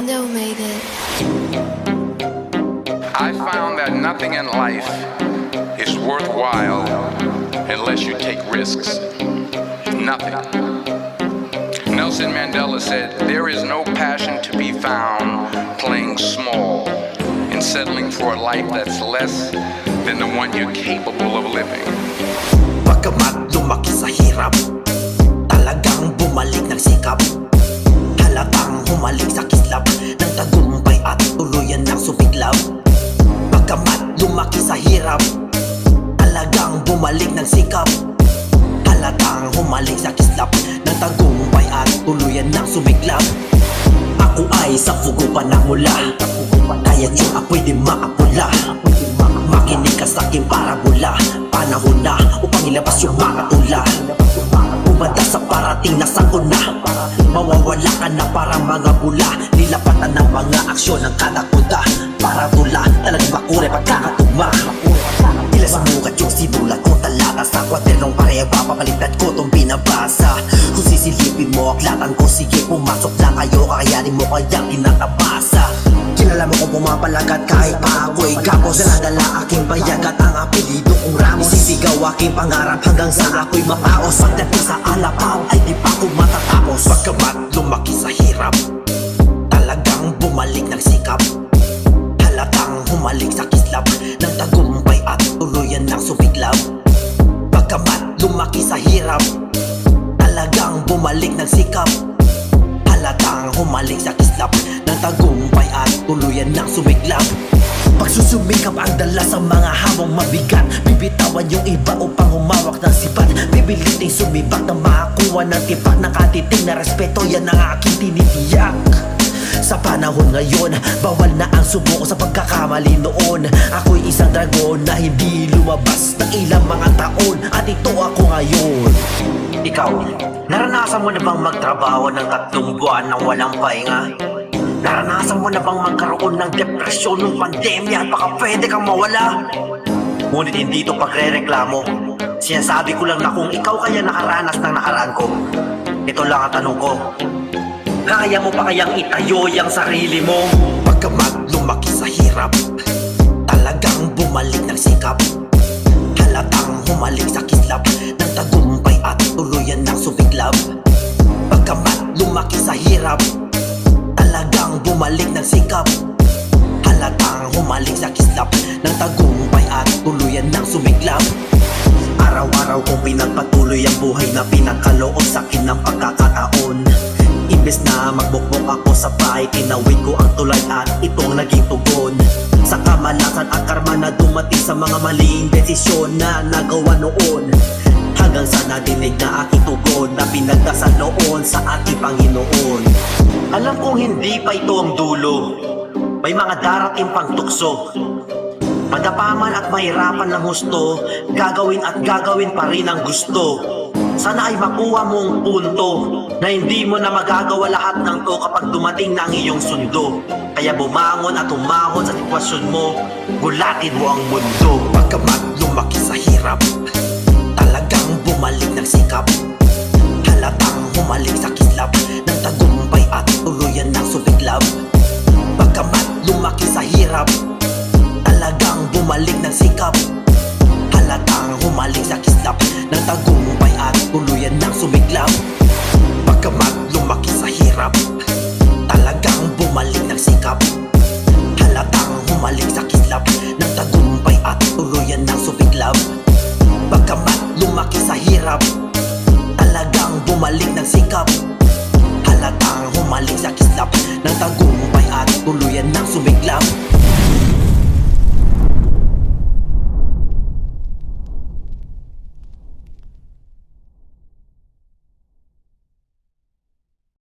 Nintendo made it. I found that nothing in life is worthwhile unless you take risks. Nothing. Nelson Mandela said, "There is no passion to be found playing small and settling for a life that's less than the one you're capable of living." Pagkamat lumaki sa hirap, talagang bumalik ng sikap. Halatang humalik sa kislap ng tagumpay at tuluyan ng sumiklab. Pagkamat lumaki sa hirap, talagang bumalik ng sikap. Halatang humalik sa kislap ng tagumpay at tuluyan ng sumiklab. Ako ay sa fugo pa na mula, kaya yung ako'y di maapula. Makinig ka sa'king parabola, panahon na upang ilabas yung mga tula. Umanda sa parating na sakuna, mawawala ka na parang mga bula. Nilapatan ng mga aksyon ng kada kuda, para tula talagang makulay pagkakatugma. Tila sumukat yung sinulat ko talata sa kwadernong pareha papapalitan ko tong binabasa. Kung sisilipin mo aklatan ko, sige pumasok lang kayo, kakayanin mo kayang tinatabasa. Kilala mo kung pumapalagat kahit pa ako'y gapos. Dala-dala aking bayag at ang apelido kong Ramos. Isisigaw aking pangarap hanggang sa ako'y mapaos. Pagdating sa alapaw ay di pa ko matatapos. Pagkamat lumaki sa hirap, talagang bumalik ng sikap. Halatang humalik sa kislap ng tagumpay at tuluyan ng sumiklab. Pagkamat lumaki sa hirap, talagang bumalik ng sikap. Halatang humalik sa kislap ng tagumpay at tuluyan ng sumiklab. Pagsusumikap ang dala sa mga hamong mabigat, bibitawan yung iba upang humawak ng sipat. Bibiliting sumibak na makakuha ng tipak. Nakatiting na respeto, yan ang aking tinitiyak. Sa panahon ngayon, bawal na ang sumuko sa pagkakamali noon. Ako'y isang dragon na hindi lumabas ng ilang mga taon, at ito ako ngayon. Ikaw, naranasan mo na bang magtrabaho ng 3 buwan nang walang pahinga? Naranasan mo na bang magkaroon ng depresyon ng pandemya at baka pwede kang mawala? Ngunit hindi ito pagre-reklamo. Sinasabi ko lang na kung ikaw kaya nakaranas ng nakaraan ko, ito lang ang tanong ko: kaya mo pa kayang itayo yung sarili mo? Pagkamat lumaki sa hirap, talagang bumalik ng sikap. Halatang humalik sa kislap ng tagumpay at tuluyan ng sumiklab. Pagkamat lumaki sa hirap, talagang bumalik ng sikap. Halatang humalik sa kislap ng tagumpay at tuluyan ng sumiklab. Araw-araw kong pinagpatuloy ang buhay na pinagkaloob sa'kin ng pagkakataon. Imbes na magbukbok ako sa bahay, tinawid ko ang tulay at itong naging tugon. Sa kamalasan at karma na dumating sa mga maling desisyon na nagawa noon, hanggang sa nadinig na aking tugon na pinagdasal noon sa ating Panginoon. Alam kong hindi pa ito ang dulo, may mga darating pang tukso. Madapaman at mahirapan ng husto, gagawin at gagawin pa rin ang gusto. Sana ay makuha mong punto na hindi mo na magagawa lahat ng to kapag dumating na ang iyong sundo. Kaya bumangon at humahon sa sitwasyon mo, gulatin mo ang mundo. Pagkamat lumaki sa hirap, talagang bumalik ng sikap. Halatang humalik sa kislap ng tagumpay at tuluyan ng sumiklab. Pagkamat lumaki sa hirap, talagang bumalik ng sikap. Halatang humalik sa kislap ng tagumpay at tuluyan ng sumiklab. Pagkamat lumaki sa hirap, talagang bumalik ng sikap. Halatang humalik sa kislap ng tagumpay at tuluyan ng sumiklab. Pagkamat lumaki sa hirap, talagang bumalik ng sikap. Halatang humalik sa kislap ng tagumpay at tuluyan ng sumiklab.